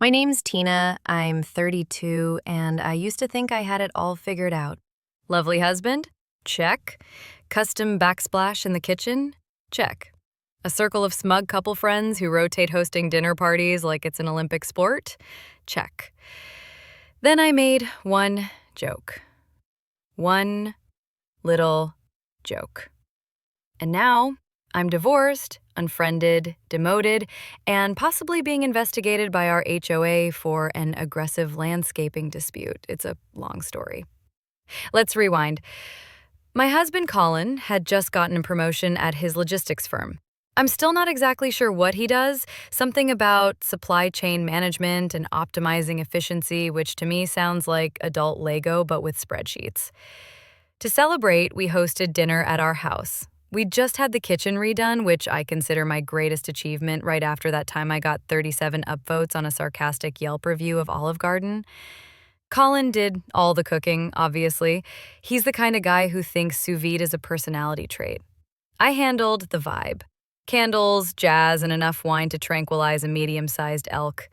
My name's Tina, I'm 32, and I used to think I had it all figured out. Lovely husband? Check. Custom backsplash in the kitchen? Check. A circle of smug couple friends who rotate hosting dinner parties like it's an Olympic sport? Check. Then I made one joke. One little joke. And now I'm divorced, unfriended, demoted, and possibly being investigated by our HOA for an aggressive landscaping dispute. It's a long story. Let's rewind. My husband, Colin, had just gotten a promotion at his logistics firm. I'm still not exactly sure what he does, something about supply chain management and optimizing efficiency, which to me sounds like adult Lego but with spreadsheets. To celebrate, we hosted dinner at our house. We'd just had the kitchen redone, which I consider my greatest achievement right after that time I got 37 upvotes on a sarcastic Yelp review of Olive Garden. Colin did all the cooking, obviously. He's the kind of guy who thinks sous vide is a personality trait. I handled the vibe. Candles, jazz, and enough wine to tranquilize a medium-sized elk.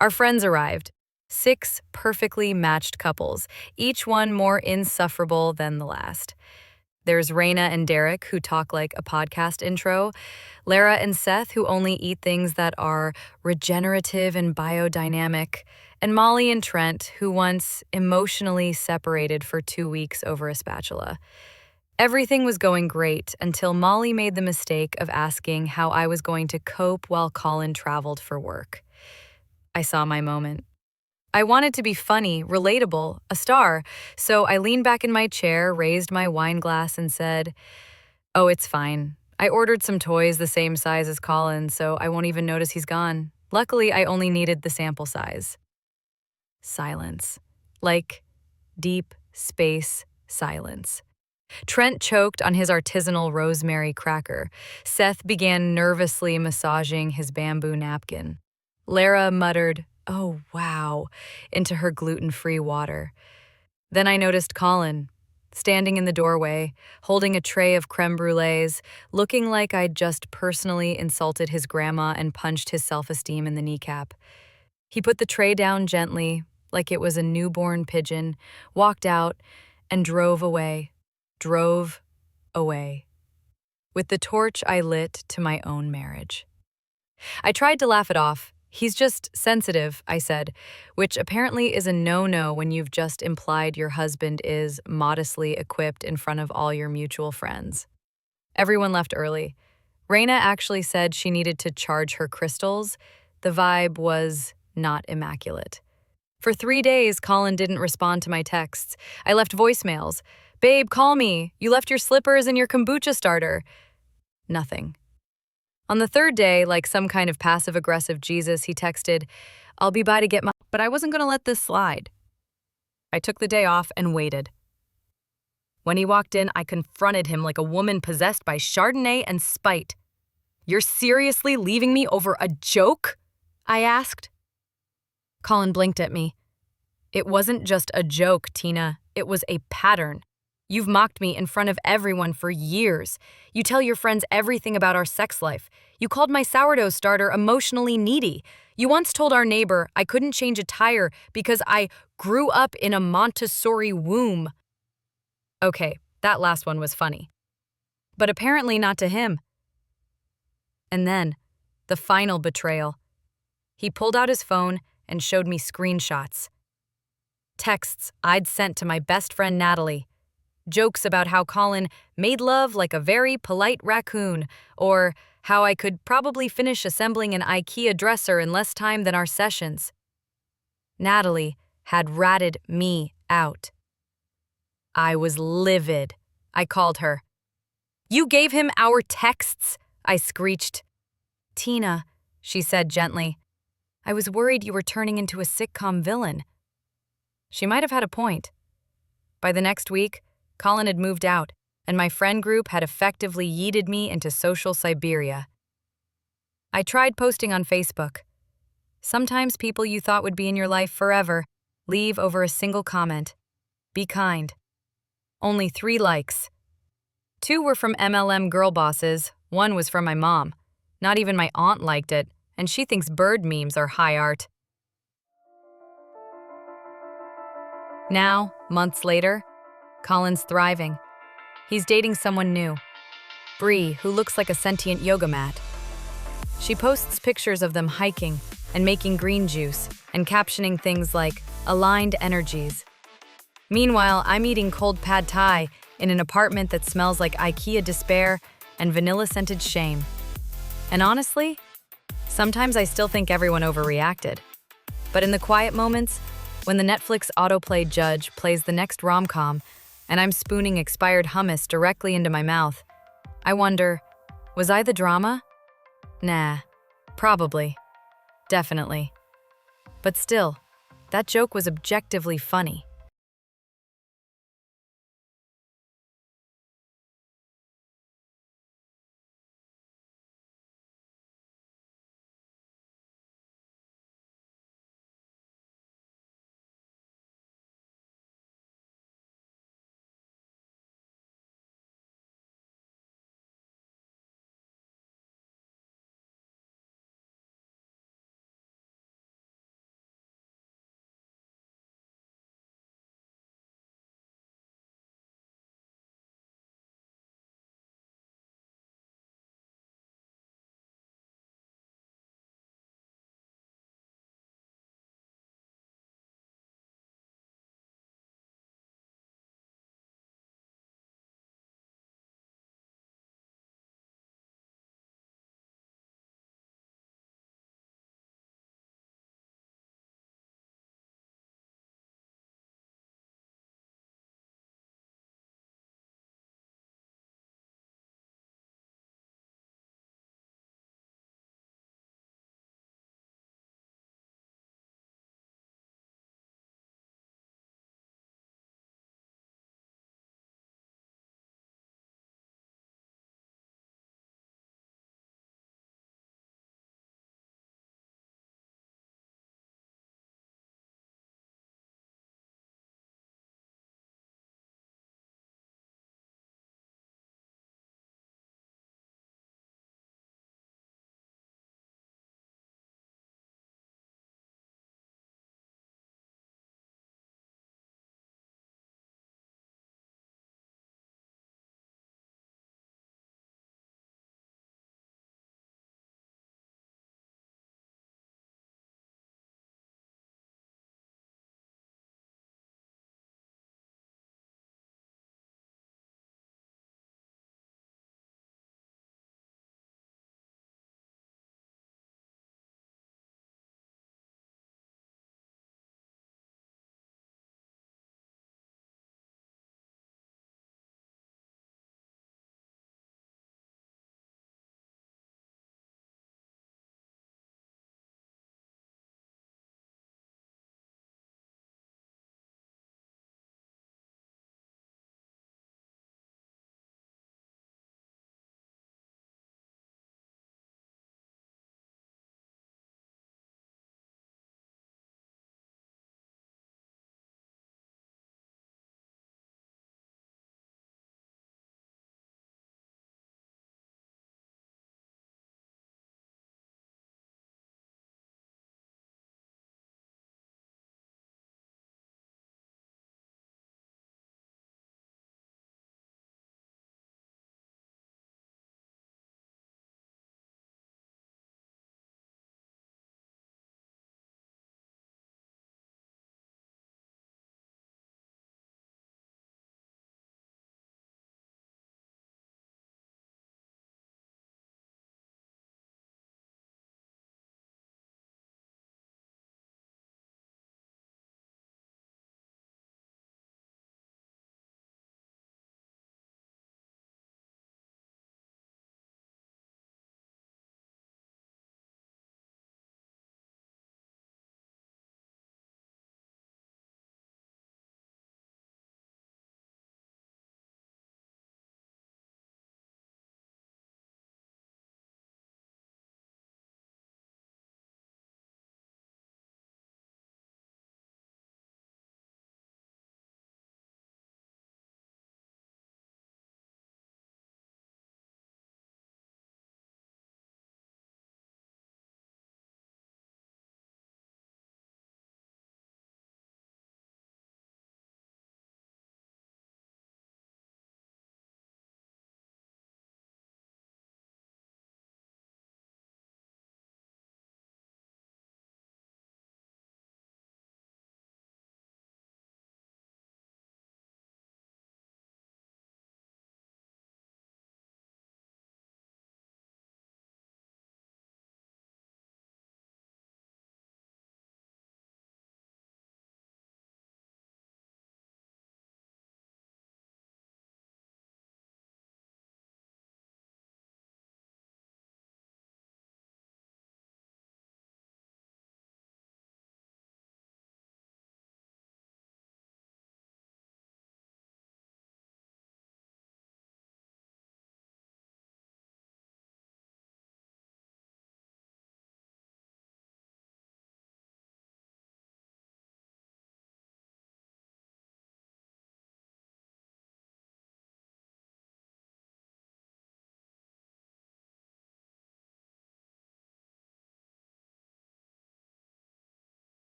Our friends arrived. 6 perfectly matched couples, each one more insufferable than the last. There's Raina and Derek, who talk like a podcast intro, Lara and Seth, who only eat things that are regenerative and biodynamic, and Molly and Trent, who once emotionally separated for 2 weeks over a spatula. Everything was going great until Molly made the mistake of asking how I was going to cope while Colin traveled for work. I saw my moment. I wanted to be funny, relatable, a star, so I leaned back in my chair, raised my wine glass, and said, "Oh, it's fine. I ordered some toys the same size as Colin, so I won't even notice he's gone. Luckily, I only needed the sample size." Silence. Like deep space silence. Trent choked on his artisanal rosemary cracker. Seth began nervously massaging his bamboo napkin. Lara muttered, "Oh, wow," into her gluten-free water. Then I noticed Colin, standing in the doorway, holding a tray of crème brûlées, looking like I'd just personally insulted his grandma and punched his self-esteem in the kneecap. He put the tray down gently, like it was a newborn pigeon, walked out, and drove away. Drove away. With the torch I lit to my own marriage. I tried to laugh it off. "He's just sensitive," I said, which apparently is a no-no when you've just implied your husband is modestly equipped in front of all your mutual friends. Everyone left early. Raina actually said she needed to charge her crystals. The vibe was not immaculate. For 3 days, Colin didn't respond to my texts. I left voicemails. "Babe, call me. You left your slippers and your kombucha starter." Nothing. On the 3rd day, like some kind of passive-aggressive Jesus, he texted, "I'll be by to get my—" But I wasn't going to let this slide. I took the day off and waited. When he walked in, I confronted him like a woman possessed by Chardonnay and spite. "You're seriously leaving me over a joke?" I asked. Colin blinked at me. "It wasn't just a joke, Tina. It was a pattern. You've mocked me in front of everyone for years. You tell your friends everything about our sex life. You called my sourdough starter emotionally needy. You once told our neighbor I couldn't change a tire because I grew up in a Montessori womb." Okay, that last one was funny. But apparently not to him. And then, the final betrayal. He pulled out his phone and showed me screenshots. Texts I'd sent to my best friend Natalie. Jokes about how Colin made love like a very polite raccoon, or how I could probably finish assembling an IKEA dresser in less time than our sessions. Natalie had ratted me out. I was livid. I called her. "You gave him our texts?" I screeched. "Tina," she said gently, "I was worried you were turning into a sitcom villain." She might have had a point. By the next week, Colin had moved out, and my friend group had effectively yeeted me into social Siberia. I tried posting on Facebook. Sometimes people you thought would be in your life forever leave over a single comment. Be kind. Only 3 likes. 2 were from MLM girl bosses, 1 was from my mom. Not even my aunt liked it, and she thinks bird memes are high art. Now, months later, Colin's thriving. He's dating someone new, Bree, who looks like a sentient yoga mat. She posts pictures of them hiking and making green juice and captioning things like aligned energies. Meanwhile, I'm eating cold pad thai in an apartment that smells like IKEA despair and vanilla-scented shame. And honestly, sometimes I still think everyone overreacted. But in the quiet moments, when the Netflix autoplay judge plays the next rom-com and I'm spooning expired hummus directly into my mouth, I wonder, was I the drama? Nah, probably. Definitely. But still, that joke was objectively funny.